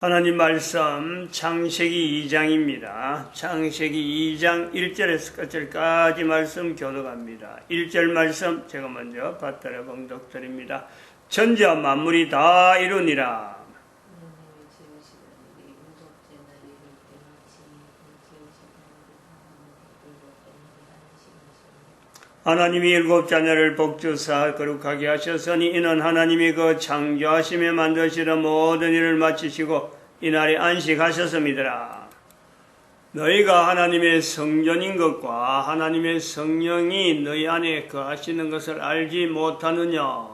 하나님 말씀 창세기 2장입니다. 창세기 2장 1절에서 끝절까지 말씀 교독합니다. 1절 말씀 제가 먼저 받들어 봉독드립니다. 천지와 만물이 다 이루니라. 하나님이 일곱 자녀를 복주사 거룩하게 하셨으니 이는 하나님이 그 창조하심에 만드시던 모든 일을 마치시고 이날에 안식하셨음이더라. 너희가 하나님의 성전인 것과 하나님의 성령이 너희 안에 거하시는 것을 알지 못하느냐.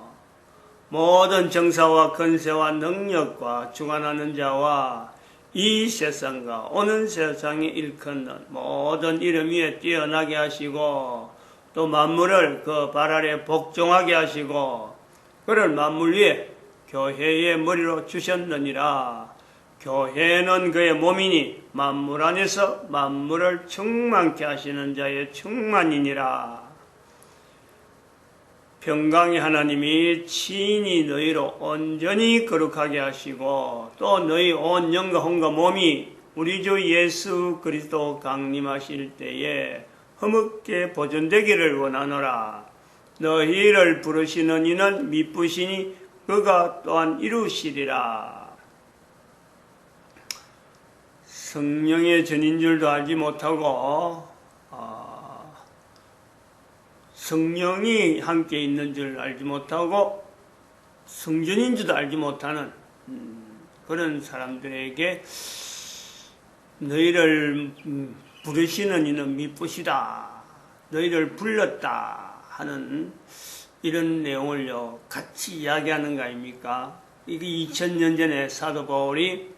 모든 정사와 권세와 능력과 주관하는 자와 이 세상과 오는 세상에 일컫는 모든 이름 위에 뛰어나게 하시고 또 만물을 그 발 아래 복종하게 하시고 그를 만물 위에 교회의 머리로 주셨느니라. 교회는 그의 몸이니 만물 안에서 만물을 충만케 하시는 자의 충만이니라. 평강의 하나님이 친히 너희로 온전히 거룩하게 하시고 또 너희 온 영과 혼과 몸이 우리 주 예수 그리스도 강림하실 때에 허물게 보존되기를 원하노라. 너희를 부르시는 이는 미쁘시니 그가 또한 이루시리라. 성령의 전인 줄도 알지 못하고 성령이 함께 있는 줄 알지 못하고 성전인 줄도 알지 못하는 그런 사람들에게 너희를 부르시는 이는 미쁘시다. 너희를 불렀다 하는 이런 내용을요 같이 이야기하는 거 아닙니까? 이게 2000년 전에 사도 바울이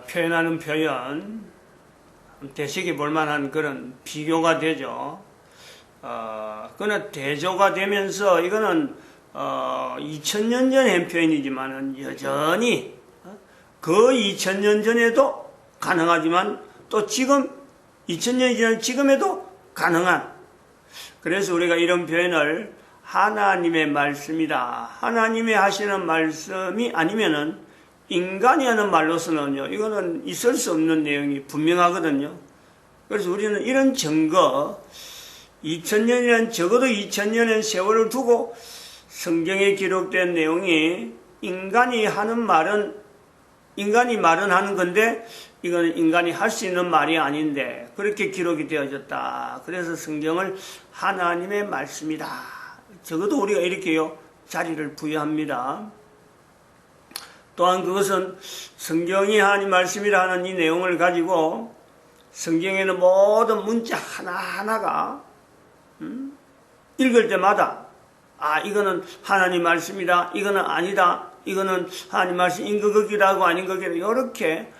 표현하는 표현 대식이 볼만한 그런 비교가 되죠. 그러나 대조가 되면서 이거는 2000년 전에 한 표현이지만은 여전히 그 2000년 전에도 가능하지만 또 지금 2000년이 지난 지금에도 가능한, 그래서 우리가 이런 표현을 하나님의 말씀이다, 하나님의 하시는 말씀이 아니면은 인간이 하는 말로서는요 이거는 있을 수 없는 내용이 분명하거든요. 그래서 우리는 이런 증거 2000년이란 적어도 2000년의 세월을 두고 성경에 기록된 내용이 인간이 말은 하는 건데 이거는 인간이 할 수 있는 말이 아닌데 그렇게 기록이 되어졌다. 그래서 성경을 하나님의 말씀이다. 적어도 우리가 이렇게요 자리를 부여합니다. 또한 그것은 성경이 하나님 말씀이라 하는 이 내용을 가지고 성경에는 모든 문자 하나하나가 읽을 때마다 이거는 하나님 말씀이다, 이거는 아니다, 이거는 하나님 말씀인 것 같기도 하고 아닌 것 같기도 하고 이렇게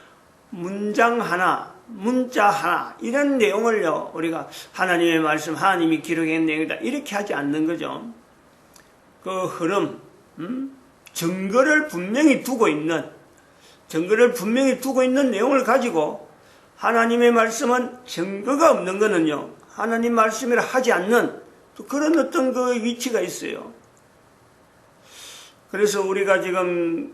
문장 하나, 문자 하나 이런 내용을요 우리가 하나님의 말씀, 하나님이 기록한 내용이다 이렇게 하지 않는 거죠. 그 흐름, 증거를 분명히 두고 있는 내용을 가지고 하나님의 말씀은 증거가 없는 거는요 하나님 말씀이라 하지 않는 또 그런 어떤 그 위치가 있어요. 그래서 우리가 지금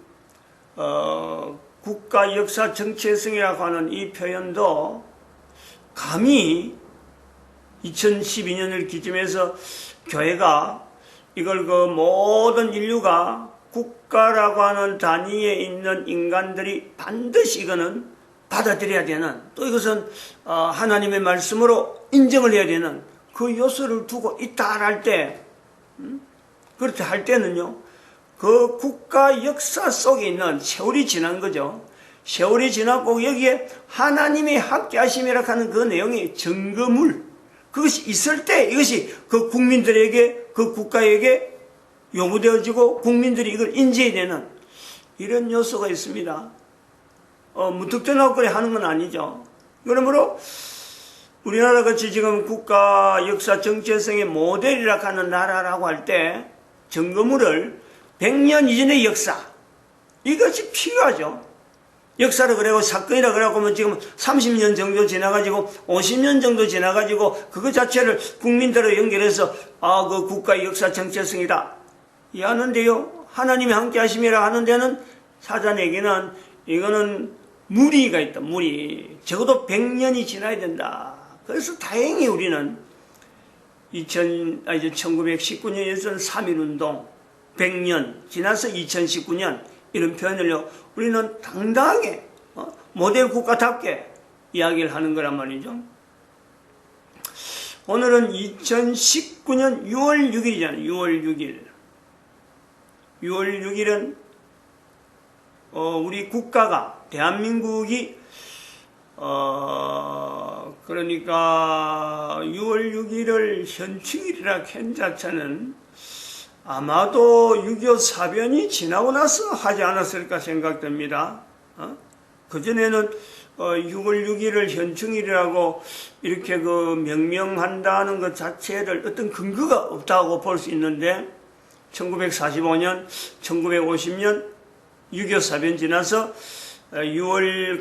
국가 역사 정체성이라고 하는 이 표현도 감히 2012년을 기점해서 교회가 이걸 그 모든 인류가 국가라고 하는 단위에 있는 인간들이 반드시 이거는 받아들여야 되는, 또 이것은 하나님의 말씀으로 인정을 해야 되는 그 요소를 두고 있다 할 때, 그렇게 할 때는요 그 국가 역사 속에 있는 세월이 지난 거죠. 세월이 지났고 여기에 하나님의 함께 하심이라고 하는 그 내용의 증거물, 그것이 있을 때 이것이 그 국민들에게, 그 국가에게 요구되어지고 국민들이 이걸 인지해야 되는 이런 요소가 있습니다. 무턱대나고 그래 하는 건 아니죠. 그러므로 우리나라 같이 지금 국가 역사 정체성의 모델이라고 하는 나라라고 할 때 증거물을 100년 이전의 역사, 이것이 필요하죠. 역사를 그래고 사건이라 그래고 하면 지금 30년 정도 지나가지고 50년 정도 지나가지고 그거 자체를 국민들로 연결해서 그 국가의 역사 정체성이다 이 하는데요 하나님이 함께 하심이라 하는 데는 찾아내기는 이거는 무리가 있다. 무리. 적어도 100년이 지나야 된다. 그래서 다행히 우리는 1919년에서는 3.1운동 100년 지나서 2019년 이런 표현을요 우리는 당당하게 모델 국가답게 이야기를 하는 거란 말이죠. 오늘은 2019년 6월 6일이잖아요. 6월 6일. 6월 6일은 우리 국가가 대한민국이 그러니까 6월 6일을 현충일이라 한 자체는 아마도 6.25 사변이 지나고 나서 하지 않았을까 생각됩니다. 그전에는 6월 6일을 현충일이라고 이렇게 명명한다는 것 자체를 어떤 근거가 없다고 볼 수 있는데 1945년, 1950년 6.25 사변 지나서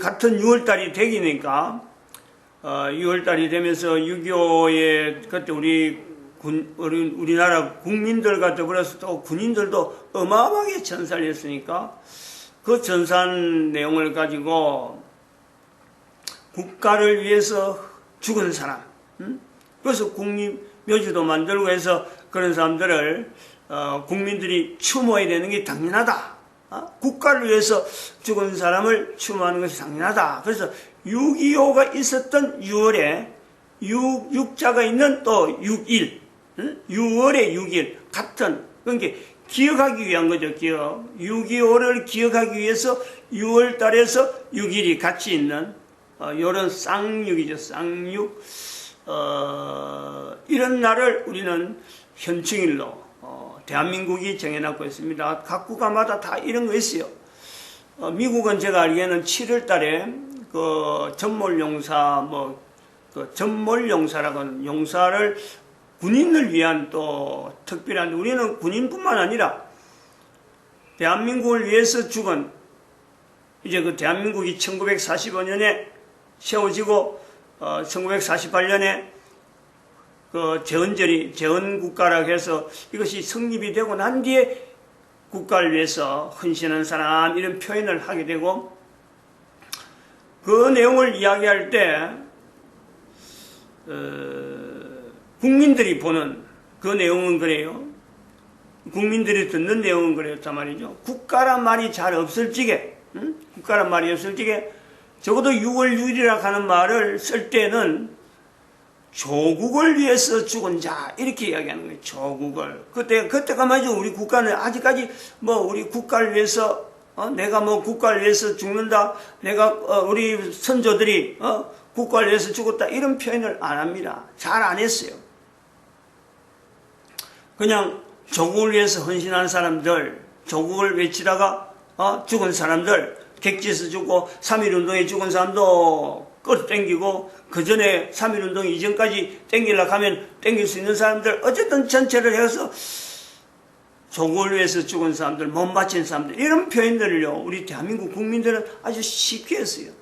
같은 6월달이 되기니까 6월달이 되면서 6.25에 그때 우리나라 국민들과 더불어서 또 군인들도 어마어마하게 전사를 했으니까 그 전산 내용을 가지고 국가를 위해서 죽은 사람, 그래서 국립묘지도 만들고 해서 그런 사람들을 국민들이 추모해야 되는 게 당연하다. 국가를 위해서 죽은 사람을 추모하는 것이 당연하다. 그래서 6.25가 있었던 6월에 6자가 있는 또 6일, 6월에 6일 같은, 그러니까 기억하기 위한 거죠. 기억. 6.25를 기억하기 위해서 6월 달에서 6일이 같이 있는 요런 쌍육이죠. 쌍육. 이런 날을 우리는 현충일로 대한민국이 정해놨고 있습니다. 각 국가마다 다 이런 거 있어요. 미국은 제가 알기에는 7월 달에 전몰용사, 전몰용사라고 하는 용사를 군인을 위한 또 특별한, 우리는 군인뿐만 아니라 대한민국을 위해서 죽은, 이제 대한민국이 1945년에 세워지고 1948년에 재헌국가라고 해서 이것이 성립이 되고 난 뒤에 국가를 위해서 헌신한 사람 이런 표현을 하게 되고, 그 내용을 이야기할 때 국민들이 보는 그 내용은 그래요. 국민들이 듣는 내용은 그렇단 말이죠. 국가란 말이 잘 없을지게, 국가란 말이 없을지게 적어도 6월 6일이라 하는 말을 쓸 때는 조국을 위해서 죽은 자 이렇게 이야기하는 거예요. 조국을. 그때가 말이죠. 우리 국가는 아직까지 우리 국가를 위해서 내가 국가를 위해서 죽는다. 내가 우리 선조들이 국가를 위해서 죽었다. 이런 표현을 안 합니다. 잘 안 했어요. 그냥 조국을 위해서 헌신한 사람들, 조국을 외치다가 죽은 사람들, 객지에서 죽고 3.1운동에 죽은 사람도 끌어당기고 그 전에 3.1운동 이전까지 땡기려고 하면 땡길 수 있는 사람들, 어쨌든 전체를 해서 조국을 위해서 죽은 사람들, 못 바친 사람들, 이런 표현들을요 우리 대한민국 국민들은 아주 쉽게 했어요.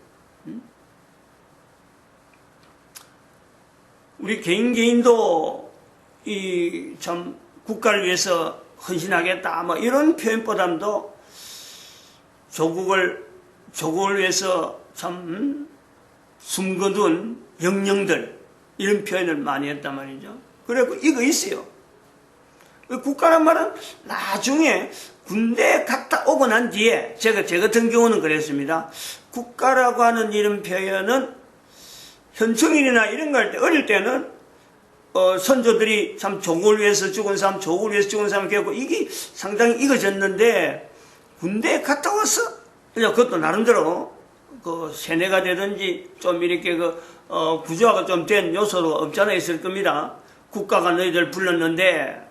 우리 개인도 참 국가를 위해서 헌신하겠다 이런 표현보다도 조국을 위해서 참 숨겨둔 영령들 이런 표현을 많이 했단 말이죠. 그래서 이거 있어요. 국가란 말은 나중에 군대에 갔다 오고 난 뒤에 제 같은 경우는 그랬습니다. 국가라고 하는 이런 표현은 현충일이나 이런 거 할 때 어릴 때는 선조들이 참 조국을 위해서 죽은 사람, 조국을 위해서 죽은 사람 겪고 이게 상당히 익어졌는데 군대에 갔다 와서 그것도 나름대로 세뇌가 되든지 좀 이렇게 구조화가 좀 된 요소도 없잖아 있을 겁니다. 국가가 너희들 불렀는데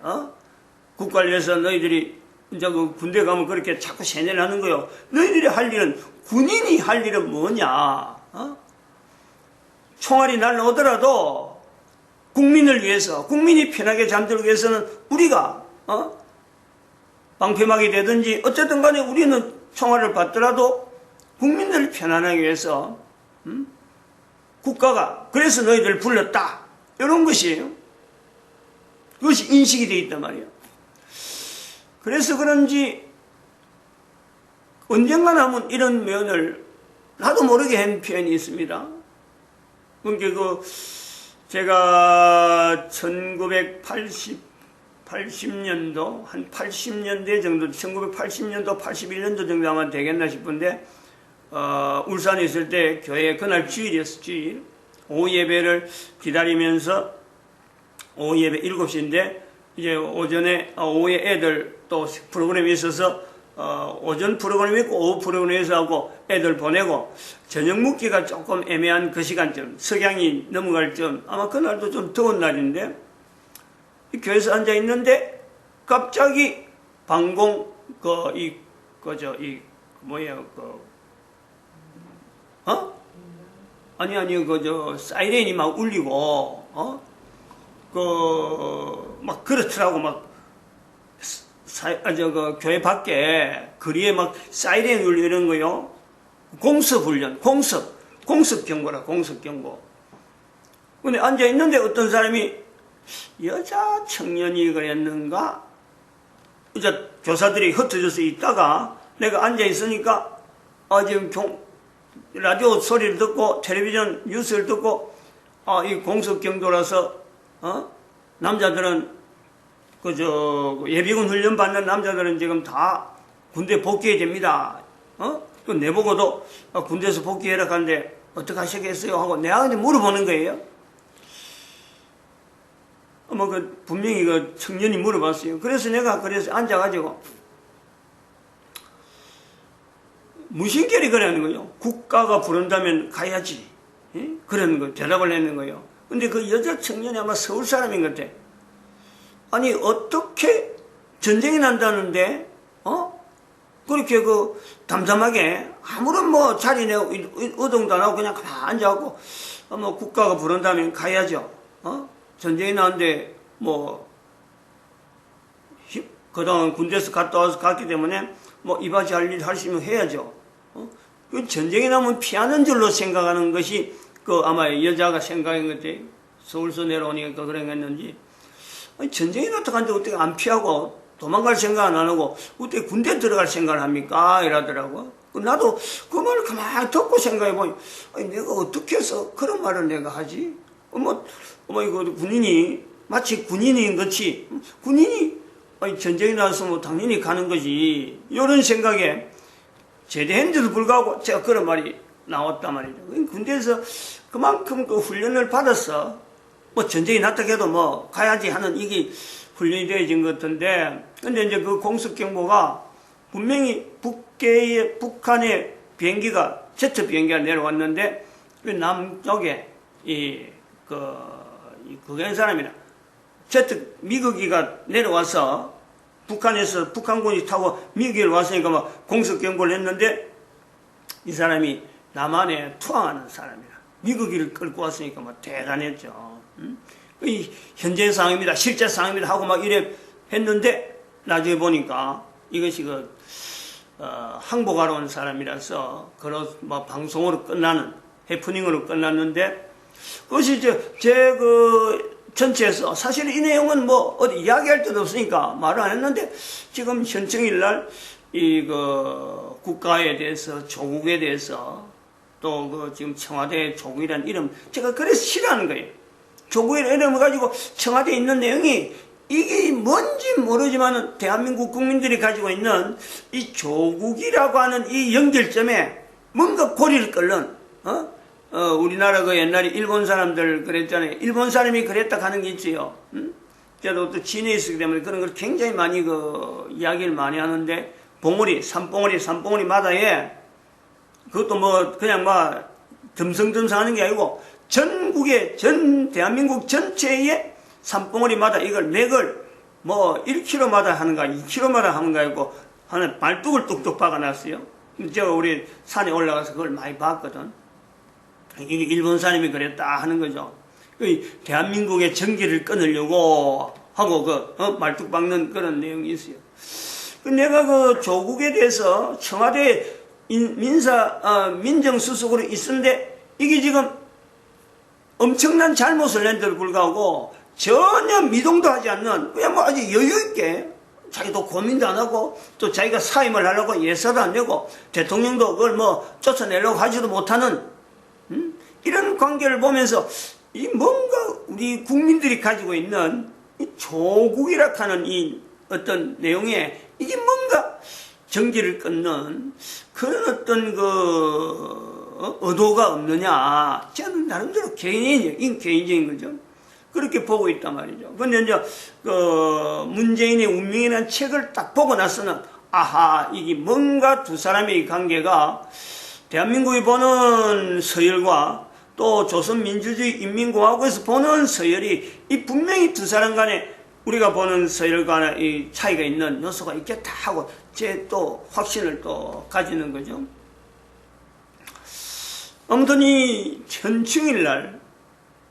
국가를 위해서 너희들이 이제 군대 가면 그렇게 자꾸 세뇌를 하는 거요. 너희들이 할 일은, 군인이 할 일은 뭐냐? 총알이 날라오더라도 국민을 위해서, 국민이 편하게 잠들기 위해서는 우리가 방패막이 되든지 어쨌든 간에 우리는 총알을 받더라도 국민들을 편안하게 위해서 국가가 그래서 너희들 불렀다 이런 것이에요. 그것이 인식이 되어 있단 말이에요. 그래서 그런지 언젠가 하면 이런 면을 나도 모르게 한 표현이 있습니다. 그러니까 제가 1980년도, 한 80년대 정도, 1980년도, 81년도 정도 아마 되겠나 싶은데, 울산에 있을 때 교회 그날 주일이었어, 주일. 오후 예배를 기다리면서, 오후 예배 7시인데, 이제 오후에 애들 또 프로그램이 있어서, 오전 프로그램이 있고, 오후 프로그램에서 하고, 애들 보내고, 저녁 먹기가 조금 애매한 그 시간쯤, 석양이 넘어갈 쯤, 아마 그날도 좀 더운 날인데, 이 교회에서 앉아 있는데, 갑자기 방공, 사이렌이 막 울리고, 막 그렇더라고, 교회 밖에, 거리에 막 사이렌이 울리는 거요. 공습훈련, 공습경보라, 공습경보. 근데 앉아 있는데 어떤 사람이 여자 청년이 그랬는가? 이제 교사들이 흩어져서 있다가 내가 앉아 있으니까, 지금 라디오 소리를 듣고, 텔레비전 뉴스를 듣고, 이 공습경보라서, 남자들은, 예비군 훈련 받는 남자들은 지금 다 군대 복귀해야 됩니다. 내보고도 군대에서 복귀해라 하는데, 어떻게 하시겠어요? 하고 내한테 물어보는 거예요. 분명히 청년이 물어봤어요. 그래서 내가 앉아가지고, 무심결이 그러는 거예요. 국가가 부른다면 가야지. 그런 거 대답을 했는 거예요. 근데 그 여자 청년이 아마 서울 사람인 것 같아. 아니, 어떻게 전쟁이 난다는데, 그렇게 담담하게, 아무런 자리 내고, 의동도 안 하고 그냥 가만히 앉아갖고, 국가가 부른다면 가야죠. 전쟁이 나는데, 그동안 군대에서 갔다 와서 갔기 때문에, 이바지 할 일 할 수 있으면 해야죠. 전쟁이 나면 피하는 줄로 생각하는 것이, 아마 여자가 생각한 것 같아. 서울서 내려오니까 그런 거 했는지. 아니, 전쟁이 나타났는데 어떻게 안 피하고 도망갈 생각 안 하고 어떻게 군대 들어갈 생각을 합니까? 이러더라고. 나도 그 말을 가만히 듣고 생각해보니, 아니, 내가 어떻게 해서 그런 말을 내가 하지? 이거 군인이, 마치 군인인 것이, 군인이, 전쟁이 나서 당연히 가는 거지. 이런 생각에 제대했는데도 불구하고 제가 그런 말이 나왔단 말이죠. 군대에서 그만큼 훈련을 받았어. 전쟁이 났다 해도 가야지 하는 이게 훈련이 되어진 것 같은데, 근데 이제 그 공습경보가 분명히 북한의 비행기가, 제트 비행기가 내려왔는데, 남쪽에, 그게 사람이라, 미국이가 내려와서, 북한군이 타고 미국에 왔으니까 공습경보를 했는데, 이 사람이 남한에 투항하는 사람이라. 미국이를 끌고 왔으니까 대단했죠. 이 현재 상황입니다. 실제 상황입니다. 하고 이래 했는데, 나중에 보니까 이것이 항복하러 온 사람이라서, 방송으로 끝나는, 해프닝으로 끝났는데, 그것이 전체에서, 사실 이 내용은 어디 이야기할 데도 없으니까 말을 안 했는데, 지금 현충일날, 국가에 대해서, 조국에 대해서, 또 지금 청와대 조국이라는 이름, 제가 그래서 싫어하는 거예요. 조국이라는 이름을 가지고 청와대에 있는 내용이, 이게 뭔지 모르지만 대한민국 국민들이 가지고 있는 이 조국이라고 하는 이 연결점에 뭔가 고리를 끌는, 우리나라 옛날에 일본 사람들 그랬잖아요. 일본 사람이 그랬다 하는 게 있지요. 저도 또 진해에 있기 때문에 그런 걸 굉장히 많이 이야기를 많이 하는데, 산봉우리 마다에, 그것도 그냥 듬성듬성 하는 게 아니고, 대한민국 전체의 산봉우리마다 이걸 맥을 1km마다 하는가, 2km마다 하는가 했고, 하는 말뚝을 뚝뚝 박아놨어요. 제가 우리 산에 올라가서 그걸 많이 봤거든. 이게 일본 사람이 그랬다 하는 거죠. 대한민국의 전기를 끊으려고 하고 말뚝 박는 그런 내용이 있어요. 내가 조국에 대해서 청와대 민정수석으로 있었는데, 이게 지금 엄청난 잘못을 낸 데도 불구하고 전혀 미동도 하지 않는, 그냥 아주 여유있게 자기도 고민도 안 하고 또 자기가 사임을 하려고 예사도 안 내고 대통령도 그걸 뭐 쫓아내려고 하지도 못하는 이런 관계를 보면서 이 뭔가 우리 국민들이 가지고 있는 이 조국이라 하는 이 어떤 내용에 이게 뭔가 정기를 끊는 그런 어떤 그 의도가 없느냐. 저는 나름대로 개인적인 거죠. 그렇게 보고 있단 말이죠. 근데 이제 그 문재인의 운명이라는 책을 딱 보고 나서는 아하, 이게 뭔가 두 사람의 관계가 대한민국이 보는 서열과 또 조선민주주의 인민공화국에서 보는 서열이 이 분명히 두 사람 간에 우리가 보는 서열과는 이 차이가 있는 요소가 있겠다 하고 제 또 확신을 또 가지는 거죠. 아무튼 이 현충일날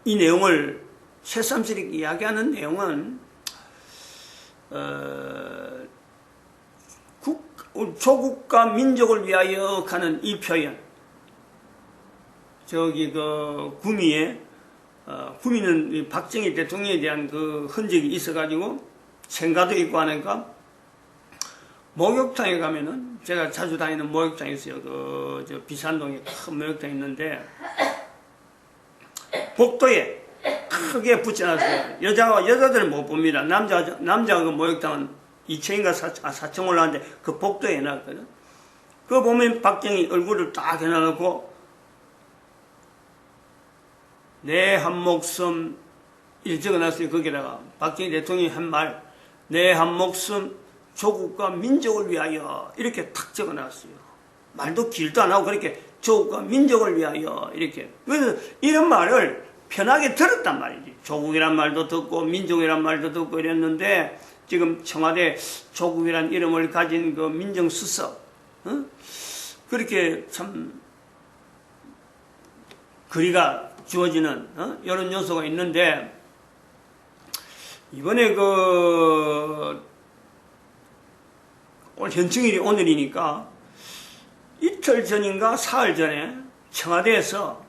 이 내용을 새삼스럽게 이야기하는 내용은 조국과 민족을 위하여 하는 이 표현, 저기 그 구미에 구미는 박정희 대통령에 대한 그 흔적이 있어가지고 생가도 있고 하니까 목욕탕에 가면은 제가 자주 다니는 목욕탕이 있어요. 저 비산동에 큰 목욕탕 있는데 복도에 크게 붙여놨어요. 여자들은 못 봅니다. 남자가 그 목욕탕은 2층인가 4층 올라왔는데 그 복도에 해놨거든. 그거 보면 박정희 얼굴을 딱 해놔놓고 내 한 목숨 일 적어놨어요. 거기다가 박정희 대통령이 한 말, 내 한 목숨 조국과 민족을 위하여 이렇게 탁 적어놨어요. 말도 길도 안 하고 그렇게 조국과 민족을 위하여 이렇게. 그래서 이런 말을 편하게 들었단 말이지. 조국이란 말도 듣고 민족이란 말도 듣고 이랬는데 지금 청와대 조국이란 이름을 가진 그 민정수석 그렇게 참 거리가 주어지는 이런 요소가 있는데 이번에 현충일이 오늘이니까 이틀 전인가 사흘 전에 청와대에서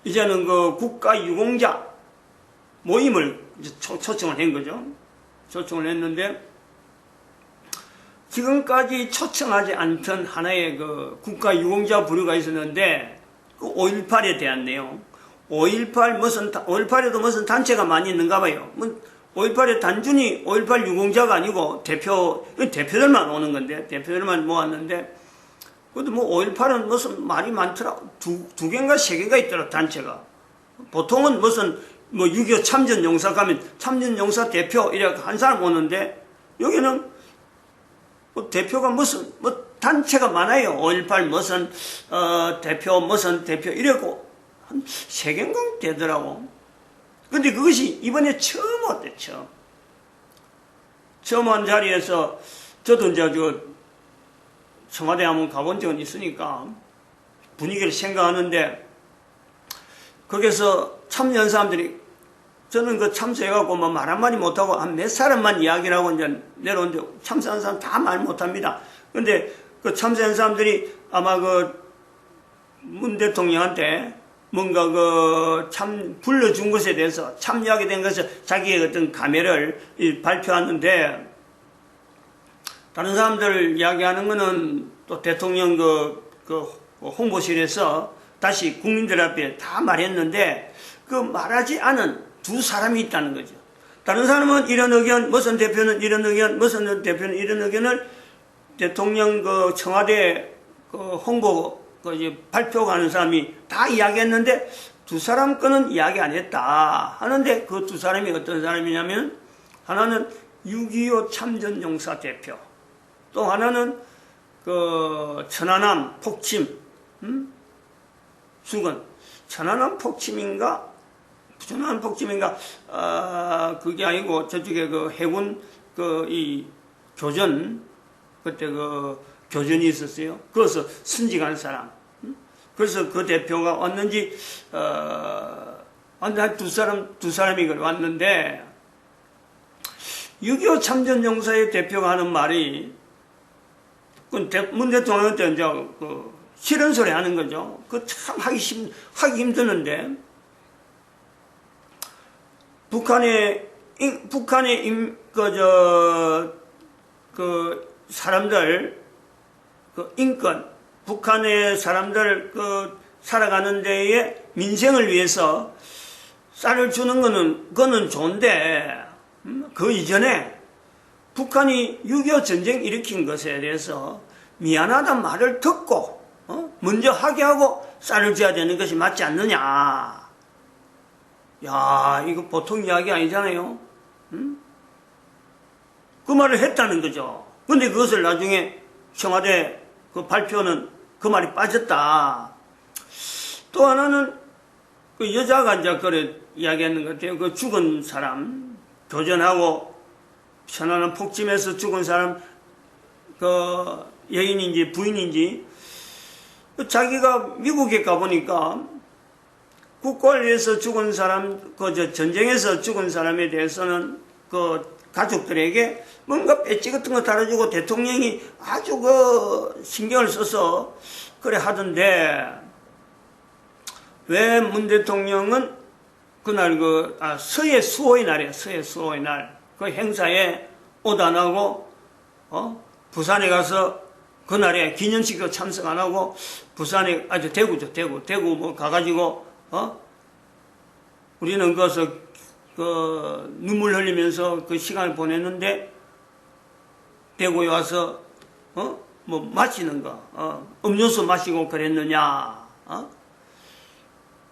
이제는 그 국가유공자 모임을 초청을 한 거죠. 초청을 했는데 지금까지 초청하지 않던 하나의 그 국가유공자 부류가 있었는데 그 5.18에 대한 내용 5.18에도 무슨 단체가 많이 있는가 봐요. 5.18에 단순히 5.18 유공자가 아니고 대표들만 오는 건데 대표들만 모았는데 그것도 뭐 5.18은 무슨 말이 많더라. 두 개인가 세 개가 있더라 단체가. 보통은 무슨 뭐 6.25 참전용사 가면 참전용사 대표 이래 한 사람 오는데 여기는 뭐 대표가 무슨 뭐 단체가 많아요. 5.18 무슨 무슨 대표 이래고 한 세 개인가 되더라고. 근데 그것이 이번에 처음 왔대. 처음 한 자리에서 저도 이제 청와대 한번 가본 적은 있으니까 분위기를 생각하는데 거기서 참여한 사람들이 저는 그 참석해갖고 뭐 말 한마디 못하고 한 몇 사람만 이야기를 하고 이제 내려오는데 참석한 사람 다 말 못합니다. 근데 그 참석한 사람들이 아마 그 문 대통령한테 뭔가 불러준 것에 대해서 참여하게 된 것을 자기의 어떤 감회를 발표하는데 다른 사람들 이야기하는 거는 또 대통령 홍보실에서 다시 국민들 앞에 다 말했는데 그 말하지 않은 두 사람이 있다는 거죠. 다른 사람은 이런 의견, 무슨 대표는 이런 의견, 무슨 대표는 이런 의견을 대통령 청와대 홍보 발표가 하는 사람이 다 이야기했는데 두 사람 거는 이야기 안 했다 하는데 그 두 사람이 어떤 사람이냐면 하나는 6.25 참전용사 대표 또 하나는 천안함 폭침 수건 천안함 폭침인가 그게 아니고 저쪽에 해군 이 교전 그때 교전이 있었어요. 그래서 순직한 사람. 그래서 그 대표가 왔는지 두 사람이 왔는데 6.25 참전용사의 대표가 하는 말이 문 대통령한테 이제 싫은 소리 하는 거죠. 참 하기 힘드는데 북한의 그 사람들 그 인권, 북한의 사람들 그 살아가는 데에 민생을 위해서 쌀을 주는 그거는 좋은데, 그 이전에 북한이 6.25 전쟁 일으킨 것에 대해서 미안하단 말을 듣고, 먼저 하게 하고 쌀을 줘야 되는 것이 맞지 않느냐. 야, 이거 보통 이야기 아니잖아요. 그 말을 했다는 거죠. 근데 그것을 나중에 청와대 그 발표는 그 말이 빠졌다. 또 하나는 그 여자가 이제 그래 이야기했는 것 같아요. 그 죽은 사람, 교전하고 편안한 폭짐에서 죽은 사람, 그 여인인지 부인인지, 자기가 미국에 가보니까 국가를 위해서 죽은 사람, 그 전쟁에서 죽은 사람에 대해서는 그 가족들에게 뭔가 배지 같은 거 달아주고 대통령이 아주 그 신경을 써서 그래 하던데, 왜 문 대통령은 그날 서해 수호의 날이에요. 서해 수호의 날. 그 행사에 옷 안 하고, 부산에 가서 그날에 기념식도 참석 안 하고, 부산에, 대구죠. 대구 뭐 가가지고, 우리는 거기서 눈물 흘리면서 그 시간을 보냈는데, 대구에 와서, 뭐 마시는 거, 음료수 마시고 그랬느냐,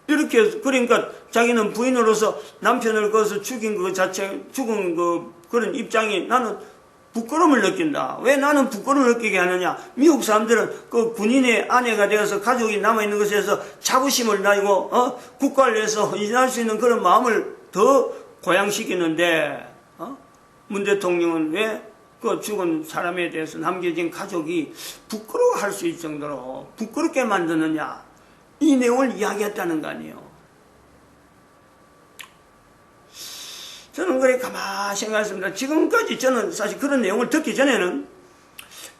이렇게, 그러니까 자기는 부인으로서 남편을 거기서 죽인 그 자체, 죽은 그런 입장이 나는 부끄러움을 느낀다. 왜 나는 부끄러움을 느끼게 하느냐? 미국 사람들은 그 군인의 아내가 되어서 가족이 남아있는 것에서 자부심을 가지고, 국가를 위해서 헌신할 수 있는 그런 마음을 더 고양시키는데, 문 대통령은 왜 그 죽은 사람에 대해서 남겨진 가족이 부끄러워할 수 있을 정도로 부끄럽게 만드느냐? 이 내용을 이야기했다는 거 아니에요. 저는 그래 가만히 생각했습니다. 지금까지 저는 사실 그런 내용을 듣기 전에는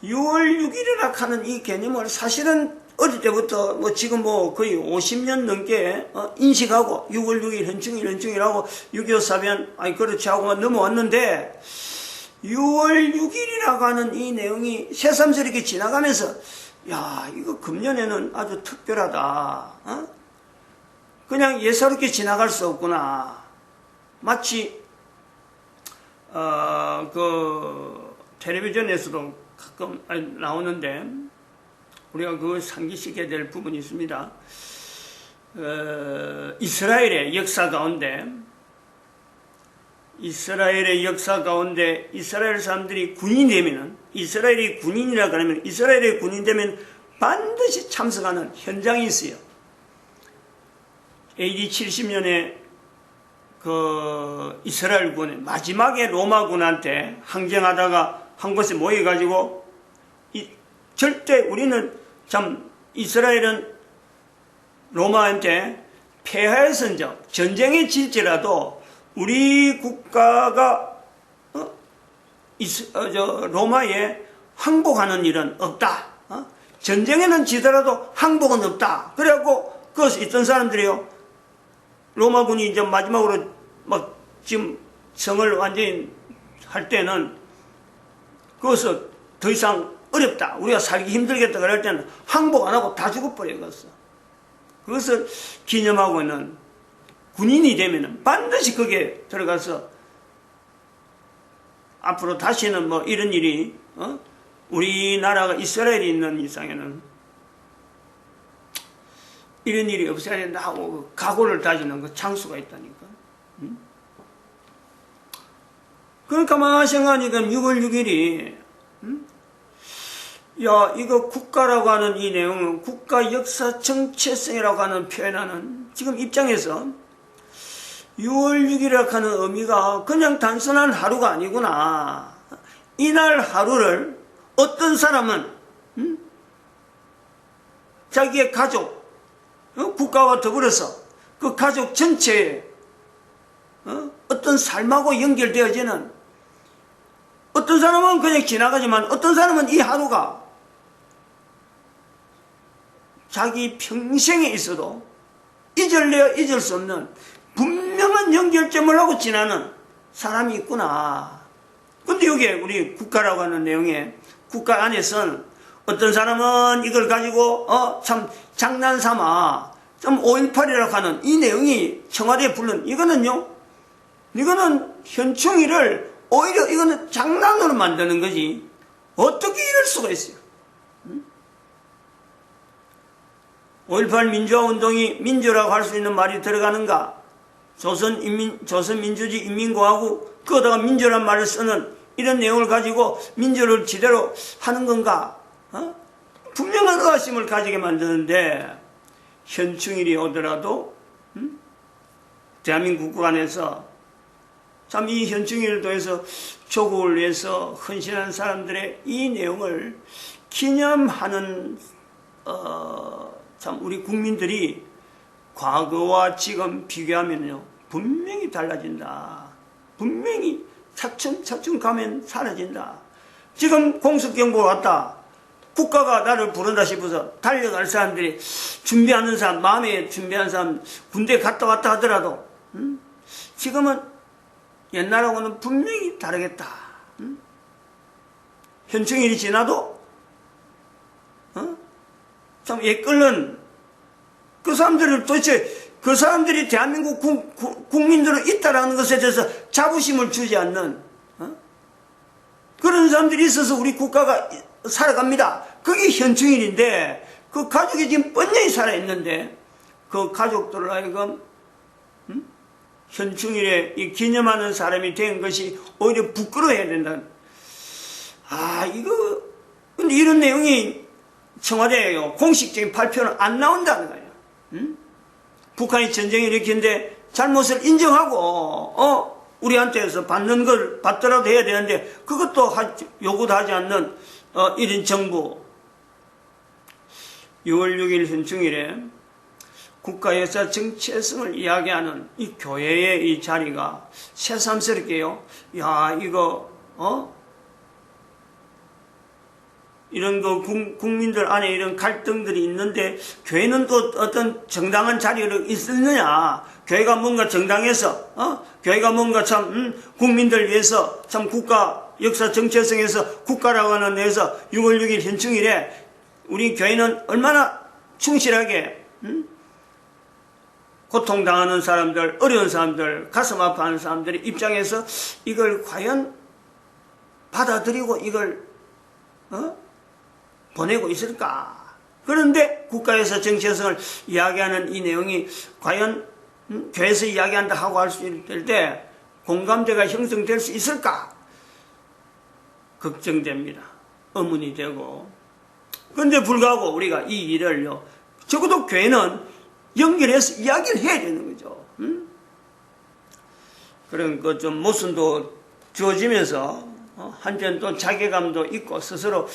6월 6일이라 하는 이 개념을 사실은 어릴 때부터 뭐 지금 뭐 거의 50년 넘게 인식하고 6월 6일 현충일하고 6.25 사변 그렇지 하고만 넘어왔는데, 6월 6일이라고 하는 이 내용이 새삼스럽게 지나가면서 야, 이거 금년에는 아주 특별하다. 그냥 예사롭게 지나갈 수 없구나. 마치 그 텔레비전에서도 가끔 나오는데 우리가 그걸 상기시켜야 될 부분이 있습니다. 이스라엘의 역사 가운데 이스라엘 사람들이 군인이 되면은, 이스라엘이 군인이라 그러면, 이스라엘의 군인 되면 반드시 참석하는 현장이 있어요. AD 70년에 그 이스라엘 군, 마지막에 로마 군한테 항쟁하다가 한 곳에 모여가지고, 절대 우리는 이스라엘은 로마한테 패하여서 전쟁에 질지라도 우리 국가가 로마에 항복하는 일은 없다. 전쟁에는 지더라도 항복은 없다. 그래갖고 거기서 있던 사람들이요, 로마군이 이제 마지막으로 막 지금 성을 완전히 할 때는 거기서 더 이상 어렵다, 우리가 살기 힘들겠다 그럴 때는 항복 안 하고 다 죽어버렸어. 그것을 기념하고는 군인이 되면은 반드시 거기에 들어가서 앞으로 다시는 뭐 이런 일이 우리나라가 이스라엘이 있는 이상에는 이런 일이 없어야 된다 하고 각오를 다지는 그 장수가 있다니까. 그러니까 가만히 생각하니까 6월 6일이 야, 이거 국가라고 하는 이 내용은 국가 역사 정체성이라고 하는 표현하는 지금 입장에서 6월 6일이라고 하는 의미가 그냥 단순한 하루가 아니구나. 이날 하루를 어떤 사람은 자기의 가족, 국가와 더불어서 그 가족 전체에 어떤 삶하고 연결되어지는, 어떤 사람은 그냥 지나가지만 어떤 사람은 이 하루가 자기 평생에 있어도 잊을래야 잊을 수 없는 분명한 연결점을 하고 지나는 사람이 있구나. 근데 근데 여기에 우리 국가라고 하는 내용에 국가 안에서는 어떤 사람은 이걸 가지고 참 장난삼아 좀 5.18이라고 하는 이 내용이 청와대에 부른 이거는 현충일을 오히려 이거는 장난으로 만드는 거지. 어떻게 이럴 수가 있어요? 5.18 민주화운동이 민주라고 할 수 있는 말이 들어가는가? 조선민주주의 인민공화국 그거다가 민주란 말을 쓰는 이런 내용을 가지고 민주를 지대로 하는 건가? 분명한 의아심을 가지게 만드는데 현충일이 오더라도 대한민국 국가 안에서 참 이 현충일을 통해서 조국을 위해서 헌신한 사람들의 이 내용을 기념하는 참 우리 국민들이 과거와 지금 비교하면요 분명히 달라진다. 분명히 차츰차츰 가면 사라진다. 지금 공습경보가 왔다. 국가가 나를 부른다 싶어서 달려갈 사람들이 준비하는 사람, 마음에 준비한 사람 군대 갔다 왔다 하더라도 지금은 옛날하고는 분명히 다르겠다. 현충일이 지나도 참 옛걸른 그 사람들을 도대체 그 사람들이 대한민국 국민들로 있다라는 것에 대해서 자부심을 주지 않는 그런 사람들이 있어서 우리 국가가 살아갑니다. 그게 현충일인데 그 가족이 지금 뻔히 살아있는데 그 가족들을 하여금 현충일에 이 기념하는 사람이 된 것이 오히려 부끄러워해야 된다. 근데 이런 내용이 청와대에요. 공식적인 발표는 안 나온다는 거예요. 북한이 전쟁을 일으키는데 잘못을 인정하고, 우리한테서 받는 걸 받더라도 해야 되는데, 그것도 요구도 하지 않는, 이런 정부. 6월 6일 현충일에 국가역사 정체성을 이야기하는 이 교회의 이 자리가 새삼스럽게요. 이런 국민들 안에 이런 갈등들이 있는데 교회는 또 어떤 정당한 자리로 있었느냐. 교회가 뭔가 정당해서, 교회가 뭔가 참, 국민들 위해서 참 국가 역사 정체성에서 국가라고 하는 데에서 6월 6일 현충일에 우리 교회는 얼마나 충실하게, 고통당하는 사람들, 어려운 사람들, 가슴 아파하는 사람들의 입장에서 이걸 과연 받아들이고 이걸, 보내고 있을까? 그런데 국가에서 정체성을 이야기하는 이 내용이 과연 교회에서 이야기한다 하고 할 수 있을 때 공감대가 형성될 수 있을까? 걱정됩니다. 의문이 되고. 그런데 불구하고 우리가 이 일을요, 적어도 교회는 연결해서 이야기를 해야 되는 거죠. 그러니까 좀 모순도 주어지면서 한편 또 자괴감도 있고 스스로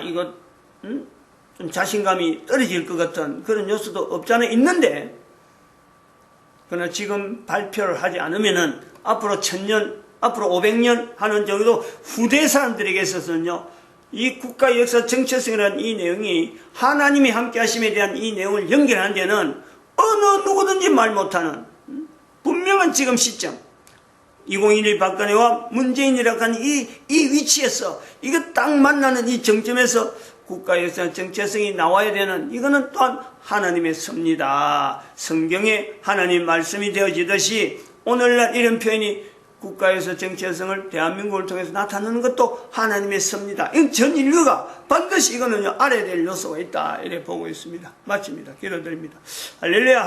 이거 좀 자신감이 떨어질 것 같은 그런 요소도 없잖아 있는데, 그러나 지금 발표를 하지 않으면은 앞으로 1000년, 앞으로 500년 하는 정도 후대 사람들에게 있어서는요, 이 국가 역사 정체성이라는 이 내용이 하나님이 함께 하심에 대한 이 내용을 연결하는 데는 어느 누구든지 말 못하는 분명한 지금 시점, 2021 박근혜와 문재인이라고 하는 이 위치에서 이거 딱 만나는 이 정점에서 국가역사 정체성이 나와야 되는, 이거는 또한 하나님의 섭니다. 성경에 하나님 말씀이 되어지듯이 오늘날 이런 표현이 국가에서 정체성을 대한민국을 통해서 나타내는 것도 하나님의 섭니다. 전 인류가 반드시 이거는요 알아야 될 요소가 있다 이렇게 보고 있습니다. 마칩니다. 기도드립니다. 할렐루야.